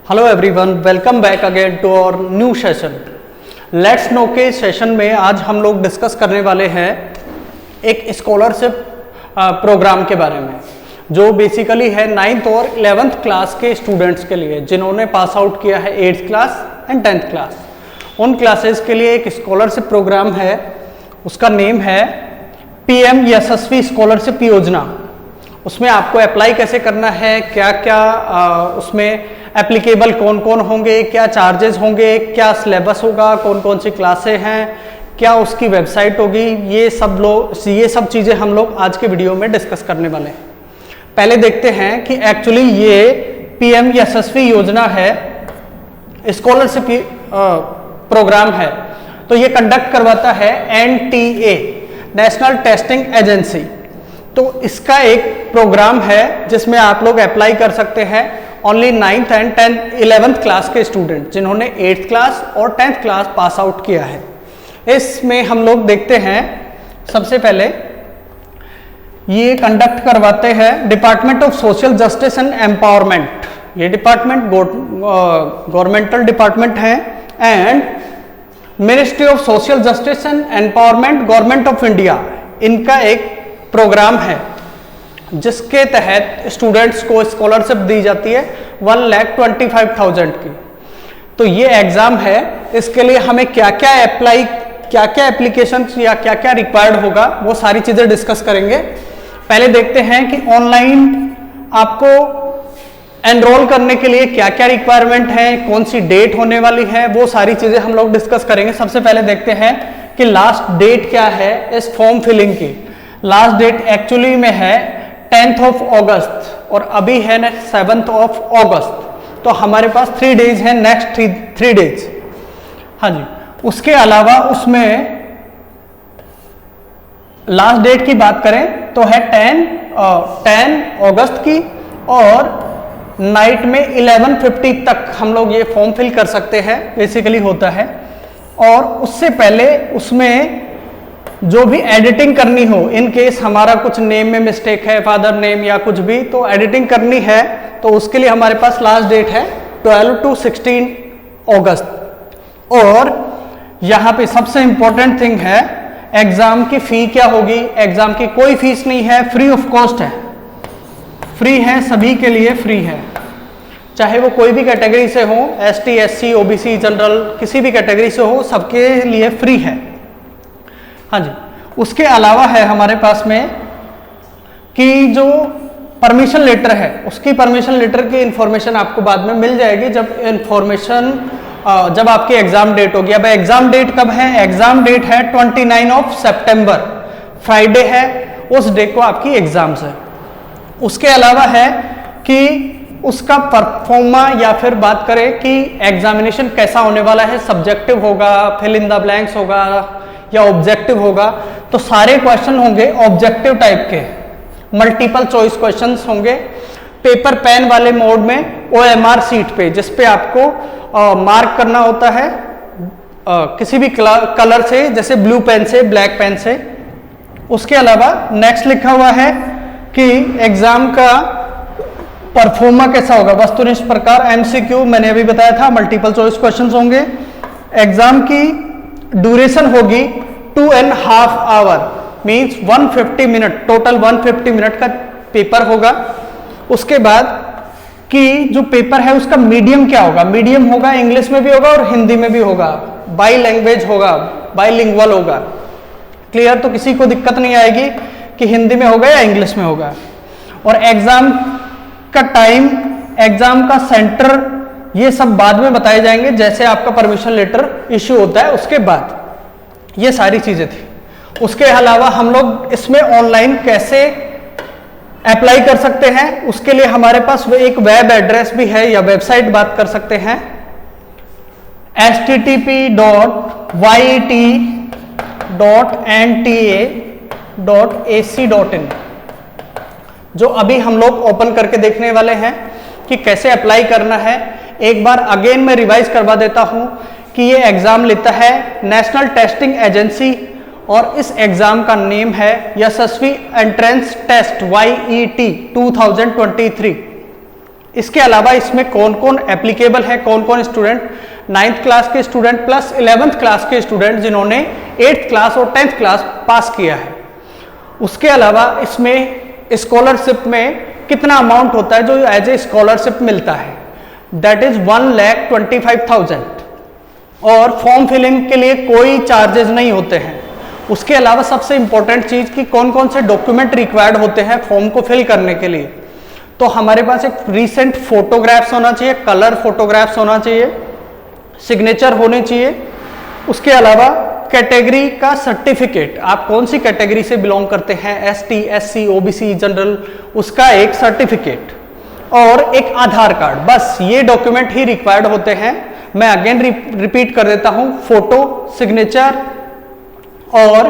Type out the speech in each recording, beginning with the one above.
Hello everyone, welcome back again to our new session. Let's know के session में आज हम लोग डिस्कस करने वाले हैं एक स्कॉलरशिप प्रोग्राम के बारे में, जो बेसिकली है 9th और 11th क्लास के स्टूडेंट्स के लिए जिन्होंने पास आउट किया है 8th class and 10th class. उन क्लासेस के लिए एक स्कॉलरशिप प्रोग्राम है, उसका नेम है पीएम यशस्वी स्कॉलरशिप योजना। उसमें आपको अप्लाई कैसे करना है, क्या क्या उसमें एप्लीकेबल कौन कौन होंगे, क्या चार्जेस होंगे, क्या सिलेबस होगा, कौन कौन सी क्लासें हैं, क्या उसकी वेबसाइट होगी, ये सब चीज़ें हम लोग आज के वीडियो में डिस्कस करने वाले हैं। पहले देखते हैं कि एक्चुअली ये पीएम यशस्वी योजना है, स्कॉलरशिप प्रोग्राम है, तो ये कंडक्ट करवाता है एनटीए, नेशनल टेस्टिंग एजेंसी। तो इसका एक प्रोग्राम है जिसमें आप लोग अप्लाई कर सकते हैं only 9th and 11th class के स्टूडेंट जिन्होंने 8th क्लास और 10th क्लास पास आउट किया है। इसमें हम लोग देखते हैं, सबसे पहले ये कंडक्ट करवाते हैं department of social justice and empowerment. ये डिपार्टमेंट गवर्नमेंटल डिपार्टमेंट है and ministry of social justice and empowerment, government of India, इनका एक प्रोग्राम है जिसके तहत स्टूडेंट्स को स्कॉलरशिप दी जाती है 1,25,000 की। तो ये एग्जाम है, इसके लिए हमें क्या क्या एप्लीकेशन या क्या क्या रिक्वायर्ड होगा वो सारी चीजें डिस्कस करेंगे। पहले देखते हैं कि ऑनलाइन आपको एनरोल करने के लिए क्या क्या रिक्वायरमेंट है, कौन सी डेट होने वाली है, वो सारी चीजें हम लोग डिस्कस करेंगे। सबसे पहले देखते हैं कि लास्ट डेट क्या है इस फॉर्म फिलिंग की। लास्ट डेट एक्चुअली में है 10th ऑफ अगस्त और अभी है 7th ऑफ अगस्त, तो हमारे पास 3 डेज है, नेक्स्ट 3 डेज। हाँ जी, उसके अलावा उसमें लास्ट डेट की बात करें तो है 10 अगस्त की, और नाइट में 11:50 तक हम लोग ये फॉर्म फिल कर सकते हैं, बेसिकली होता है। और उससे पहले उसमें जो भी एडिटिंग करनी हो, इन केस हमारा कुछ नेम में मिस्टेक है, फादर नेम या कुछ भी, तो एडिटिंग करनी है तो उसके लिए हमारे पास लास्ट डेट है 12 to 16 अगस्त। और यहाँ पे सबसे इंपॉर्टेंट थिंग है, एग्जाम की फी क्या होगी। एग्जाम की कोई फीस नहीं है, फ्री ऑफ कॉस्ट है, फ्री है, सभी के लिए फ्री है, चाहे वो कोई भी कैटेगरी से हो, ST SC OBC जनरल, किसी भी कैटेगरी से हो, सबके लिए फ्री है। हाँ जी, उसके अलावा है हमारे पास में कि जो परमिशन लेटर है, उसकी परमिशन लेटर की इंफॉर्मेशन आपको बाद में मिल जाएगी जब आपकी एग्जाम डेट होगी। अब एग्जाम डेट कब है? एग्जाम डेट है 29 ऑफ सितंबर, फ्राइडे है, उस डे को आपकी एग्जाम्स है। उसके अलावा है कि उसका परफॉर्मा, या फिर बात करें कि एग्जामिनेशन कैसा होने वाला है, सब्जेक्टिव होगा, फिल इन द ब्लैंक्स होगा या ऑब्जेक्टिव होगा। तो सारे क्वेश्चन होंगे ऑब्जेक्टिव टाइप के, मल्टीपल चॉइस क्वेश्चंस होंगे, पेपर पेन वाले मोड में, OMR सीट पे, जिस पे आपको मार्क करना होता है किसी भी कलर से, जैसे ब्लू पेन से, ब्लैक पेन से। उसके अलावा नेक्स्ट लिखा हुआ है कि एग्जाम का परफॉर्मा कैसा होगा, वस्तुनिष्ठ प्रकार, MCQ मैंने अभी बताया था, मल्टीपल चॉइस क्वेश्चंस होंगे। एग्जाम की ड्यूरेशन होगी 2.5 hour, means 150 minute, total 150 minute का पेपर होगा। उसके बाद कि जो पेपर है उसका मीडियम क्या होगा, मीडियम होगा, इंग्लिश में भी होगा और हिंदी में भी होगा, बाई लैंग्वेज होगा, बाईलिंगुअल होगा। क्लियर? तो किसी को दिक्कत नहीं आएगी कि हिंदी में होगा या इंग्लिश में होगा। और एग्जाम का टाइम, एग्जाम का सेंटर, ये सब बाद में बताए जाएंगे, जैसे आपका परमिशन लेटर इश्यू होता है उसके बाद। ये सारी चीजें थी। उसके अलावा हम लोग इसमें ऑनलाइन कैसे अप्लाई कर सकते हैं, उसके लिए हमारे पास एक वेब एड्रेस भी है या वेबसाइट बात कर सकते हैं, http://yet.nta.ac.in, जो अभी हम लोग ओपन करके देखने वाले हैं कि कैसे अप्लाई करना है। एक बार अगेन मैं रिवाइज करवा देता हूं कि ये एग्जाम लेता है नेशनल टेस्टिंग एजेंसी, और इस एग्जाम का नेम है यशस्वी एंट्रेंस टेस्ट YET 2023। इसके अलावा इसमें कौन कौन एप्लीकेबल है, कौन कौन स्टूडेंट, 9th क्लास के स्टूडेंट प्लस 11th क्लास के स्टूडेंट जिन्होंने 8th क्लास और 10th क्लास पास किया है। उसके अलावा इसमें स्कॉलरशिप में कितना अमाउंट होता है जो एज ए स्कॉलरशिप मिलता है, दैट इज 1,25,000 और फॉर्म फिलिंग के लिए कोई चार्जेस नहीं होते हैं। उसके अलावा सबसे इंपॉर्टेंट चीज कि कौन कौन से डॉक्यूमेंट रिक्वायर्ड होते हैं फॉर्म को फिल करने के लिए, तो हमारे पास एक रीसेंट फोटोग्राफ्स होना चाहिए, कलर फोटोग्राफ्स होना चाहिए, सिग्नेचर होनी चाहिए। उसके अलावा कैटेगरी का सर्टिफिकेट, आप कौन सी कैटेगरी से बिलोंग करते हैं, ST, SC, OBC, जनरल, उसका एक सर्टिफिकेट और एक आधार कार्ड, बस ये डॉक्यूमेंट ही रिक्वायर्ड होते हैं। मैं अगेन रिपीट कर देता हूं, फोटो, सिग्नेचर और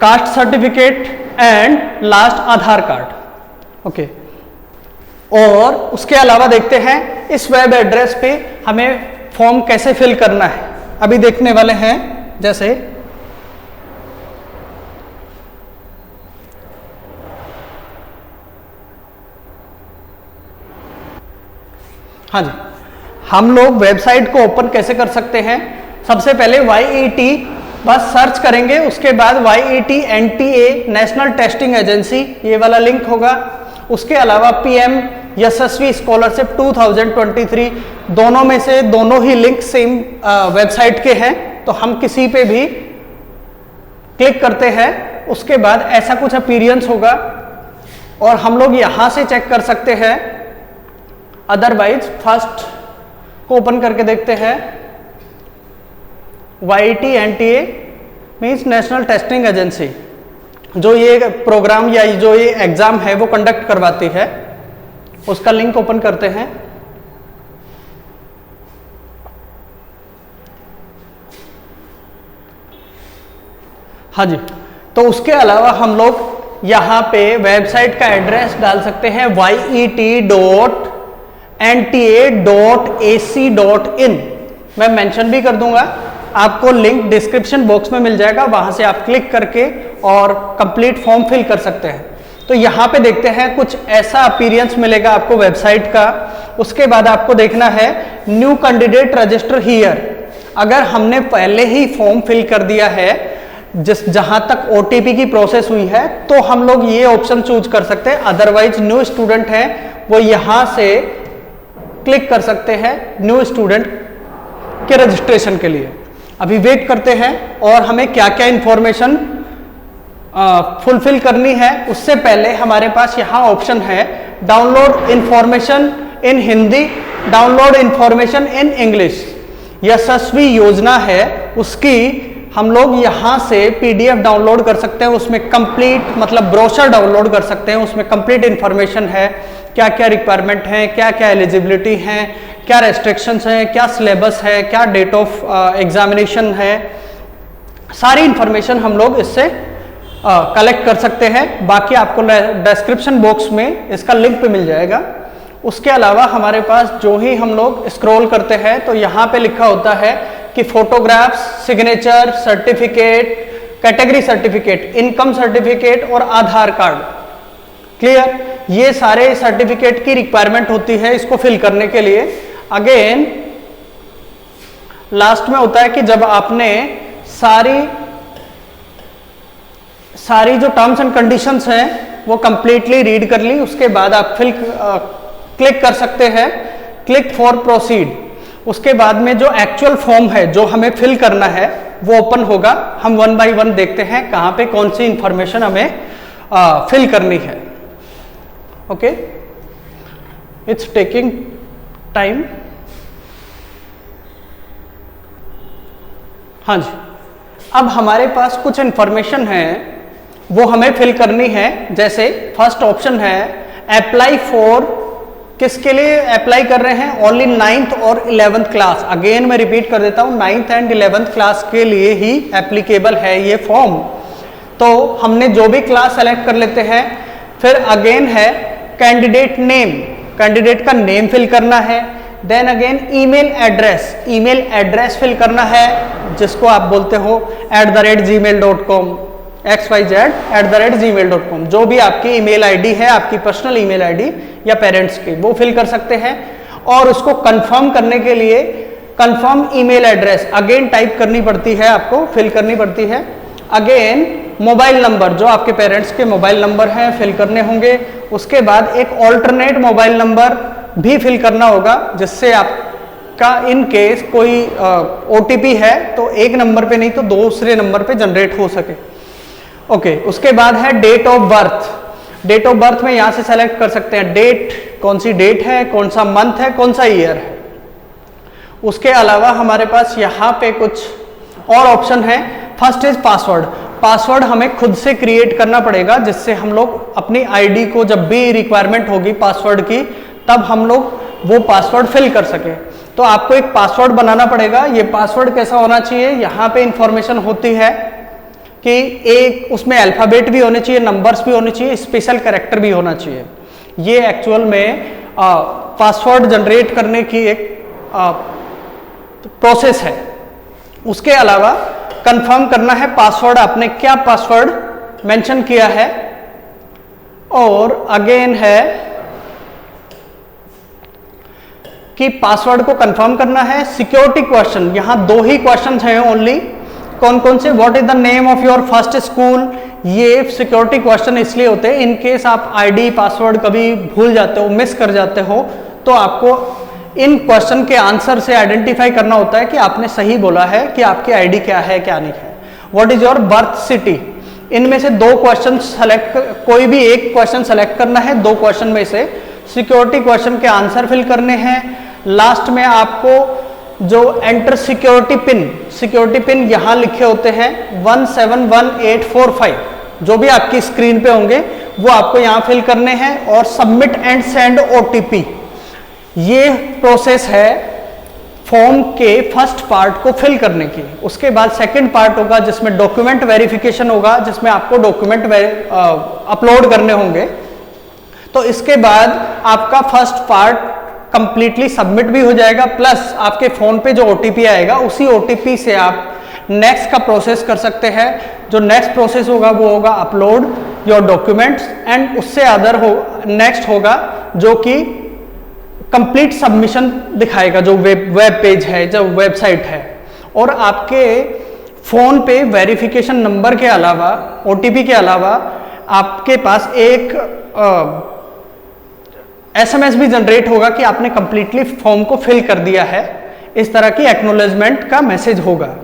caste certificate and last Aadhaar card. Okay, और उसके अलावा देखते हैं इस वेब एड्रेस पे हमें फॉर्म कैसे फिल करना है, अभी देखने वाले हैं। जैसे हाँ जी, हम लोग वेबसाइट को ओपन कैसे कर सकते हैं, सबसे पहले YET बस सर्च करेंगे, उसके बाद YET NTA national testing agency ये वाला लिंक होगा। उसके अलावा PM यशस्वी स्कॉलरशिप 2023, दोनों में से दोनों ही लिंक सेम वेबसाइट के हैं, तो हम किसी पे भी क्लिक करते हैं। उसके बाद ऐसा कुछ अपीयरेंस होगा और हम लोग यहां से चेक कर सकते हैं, अदरवाइज फर्स्ट को ओपन करके देखते हैं। YET NTA means national testing agency, जो ये प्रोग्राम या जो ये एग्जाम है वो कंडक्ट करवाती है, उसका लिंक ओपन करते हैं। हाँ जी, तो उसके अलावा हम लोग यहाँ पे वेबसाइट का एड्रेस डाल सकते हैं yet.nta.ac.in, मैं मेंशन भी कर दूंगा, आपको लिंक डिस्क्रिप्शन बॉक्स में मिल जाएगा, वहां से आप क्लिक करके और कंप्लीट फॉर्म फिल कर सकते हैं। तो यहाँ पे देखते हैं कुछ ऐसा अपीयरेंस मिलेगा आपको वेबसाइट का। उसके बाद आपको देखना है न्यू कैंडिडेट रजिस्टर हियर, अगर हमने पहले ही फॉर्म फिल कर दिया है जहां तक OTP की प्रोसेस हुई है तो हम लोग ये ऑप्शन चूज कर सकते हैं, अदरवाइज न्यू स्टूडेंट है वो यहां से क्लिक कर सकते हैं न्यू स्टूडेंट के रजिस्ट्रेशन के लिए। अभी वेट करते हैं और हमें क्या क्या इंफॉर्मेशन फुलफिल करनी है। उससे पहले हमारे पास यहाँ ऑप्शन है download information in Hindi, download information in English. Yashasvi योजना है उसकी हम लोग यहाँ से PDF डाउनलोड कर सकते हैं, उसमें कंप्लीट मतलब ब्रोशर डाउनलोड कर सकते हैं, उसमें कंप्लीट इंफॉर्मेशन है, क्या क्या रिक्वायरमेंट है, क्या क्या एलिजिबिलिटी है, क्या रेस्ट्रिक्शंस हैं, क्या सिलेबस है, क्या डेट ऑफ एग्जामिनेशन है, सारी इंफॉर्मेशन हम लोग इससे कलेक्ट कर सकते हैं। बाकी आपको डिस्क्रिप्शन बॉक्स में इसका लिंक पे मिल जाएगा। उसके अलावा हमारे पास जो ही हम लोग स्क्रॉल करते हैं तो यहाँ पे लिखा होता है कि photographs, signature, certificate, category certificate, income certificate और आधार कार्ड। क्लियर, ये सारे सर्टिफिकेट की रिक्वायरमेंट होती है इसको फिल करने के लिए। अगेन लास्ट में होता है कि जब आपने सारी जो टर्म्स एंड कंडीशंस हैं वो कंप्लीटली रीड कर ली, उसके बाद आप क्लिक कर सकते हैं क्लिक फॉर प्रोसीड। उसके बाद में जो एक्चुअल फॉर्म है जो हमें फिल करना है वो ओपन होगा। हम 1 बाय 1 देखते हैं कहां पे कौन सी इंफॉर्मेशन हमें फिल करनी है। Okay, it's taking time. हाँ जी, अब हमारे पास कुछ इंफॉर्मेशन है वो हमें फिल करनी है। जैसे फर्स्ट ऑप्शन है अप्लाई फॉर, किसके लिए अप्लाई कर रहे हैं, ओनली 9th और 11th क्लास। अगेन मैं रिपीट कर देता हूं 9th एंड 11th क्लास के लिए ही एप्लीकेबल है ये फॉर्म। तो हमने जो भी क्लास सेलेक्ट कर लेते हैं। फिर अगेन है कैंडिडेट नेम, कैंडिडेट का नेम फिल करना है। Then again email address fill करना है जिसको आप बोलते हो @gmail.com। xyz@gmail.com, जो भी आपकी ईमेल आईडी है, आपकी पर्सनल ईमेल आईडी या पेरेंट्स की, वो फिल कर सकते हैं। और उसको कंफर्म करने के लिए confirm email address again type करनी पड़ती है, आपको फिल करनी पड़ती है। अगेन मोबाइल नंबर, जो आपके पेरेंट्स के मोबाइल नंबर हैं, फिल करने होंगे। उसके बाद एक ऑल्टरनेट मोबाइल नंबर भी फिल करना होगा, जिससे आपका इन केस कोई OTP है तो एक नंबर पे नहीं तो दूसरे नंबर पे जनरेट हो सके। ओके, उसके बाद है date of birth. Date of birth में यहाँ से सेलेक्ट कर सकते हैं डेट, कौन सी डेट है, कौन सा मंथ है, कौन सा ईयर है। उसके अलावा हमारे पास यहाँ पे कुछ और ऑप्शन है। First is password. पासवर्ड हमें खुद से क्रिएट करना पड़ेगा, जिससे हम लोग अपनी आईडी को जब भी रिक्वायरमेंट होगी पासवर्ड की, तब हम लोग वो पासवर्ड फिल कर सके। तो आपको एक पासवर्ड बनाना पड़ेगा। ये पासवर्ड कैसा होना चाहिए, यहाँ पे इंफॉर्मेशन होती है कि एक उसमें अल्फाबेट भी होने चाहिए, नंबर्स भी होने चाहिए, स्पेशल कैरेक्टर भी होना चाहिए। ये एक्चुअल में पासवर्ड जनरेट करने की एक प्रोसेस है। उसके अलावा कंफर्म करना है पासवर्ड, आपने क्या पासवर्ड मेंशन किया है। और अगेन है कि पासवर्ड को कंफर्म करना है। सिक्योरिटी क्वेश्चन, यहां 2 ही क्वेश्चन हैं ओनली। कौन कौन से, what is the name of your first school. ये सिक्योरिटी क्वेश्चन इसलिए होते हैं, इन केस आप आईडी पासवर्ड कभी भूल जाते हो, मिस कर जाते हो, तो आपको इन क्वेश्चन के आंसर से आइडेंटिफाई करना होता है कि आपने सही बोला है कि आपकी आईडी क्या है क्या नहीं है। What is your birth city. इनमें से 2 क्वेश्चन सेलेक्ट, कोई भी एक क्वेश्चन सेलेक्ट करना है 2 क्वेश्चन में से। सिक्योरिटी क्वेश्चन के आंसर फिल करने हैं। लास्ट में आपको जो एंटर सिक्योरिटी पिन यहाँ लिखे होते हैं 171845, जो भी आपकी स्क्रीन पे होंगे वो आपको यहाँ फिल करने हैं। और सबमिट एंड सेंड OTP। ये प्रोसेस है फॉर्म के फर्स्ट पार्ट को फिल करने की। उसके बाद सेकंड पार्ट होगा जिसमें डॉक्यूमेंट वेरिफिकेशन होगा, जिसमें आपको डॉक्यूमेंट अपलोड करने होंगे। तो इसके बाद आपका फर्स्ट पार्ट कंप्लीटली सबमिट भी हो जाएगा, प्लस आपके फोन पे जो OTP आएगा उसी OTP से आप नेक्स्ट का प्रोसेस कर सकते हैं। जो नेक्स्ट प्रोसेस होगा वो होगा अपलोड योर डॉक्यूमेंट्स, एंड उससे नेक्स्ट होगा जो कि कंप्लीट सबमिशन दिखाएगा, जो वेब पेज है, जो वेबसाइट है। और आपके फोन पे वेरिफिकेशन नंबर के अलावा, OTP के अलावा आपके पास एक SMS भी जनरेट होगा कि आपने कंप्लीटली फॉर्म को फिल कर दिया है। इस तरह की एक्नॉलेजमेंट का मैसेज होगा।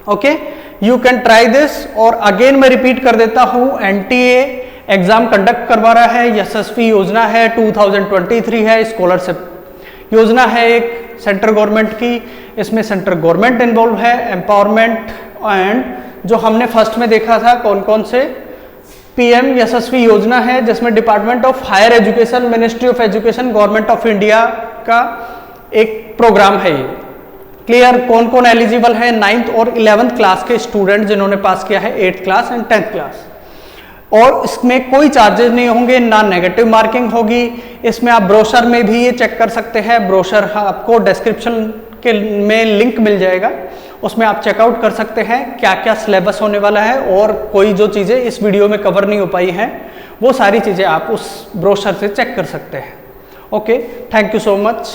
Okay, you can try this. और अगेन मैं रिपीट कर देता हूं, NTA एग्जाम कंडक्ट करवा रहा है। यशस्वी योजना है 2023 है, स्कॉलरशिप योजना है एक सेंट्रल गवर्नमेंट की। इसमें सेंट्रल गवर्नमेंट इन्वॉल्व है, एम्पावरमेंट, एंड जो हमने फर्स्ट में देखा था कौन कौन से, PM यशस्वी योजना है जिसमें department of higher education, ministry of education, government of India का एक प्रोग्राम है ये। क्लियर, कौन कौन एलिजिबल है, 9th और 11th क्लास के स्टूडेंट जिन्होंने पास किया है 8th class and 10th class. और इसमें कोई चार्जेस नहीं होंगे, ना नेगेटिव मार्किंग होगी। इसमें आप ब्रोशर में भी ये चेक कर सकते हैं। ब्रोशर आपको डिस्क्रिप्शन के में लिंक मिल जाएगा, उसमें आप चेकआउट कर सकते हैं क्या क्या सिलेबस होने वाला है। और कोई जो चीज़ें इस वीडियो में कवर नहीं हो पाई हैं वो सारी चीज़ें आप उस ब्रोशर से चेक कर सकते हैं। Okay, thank you so much.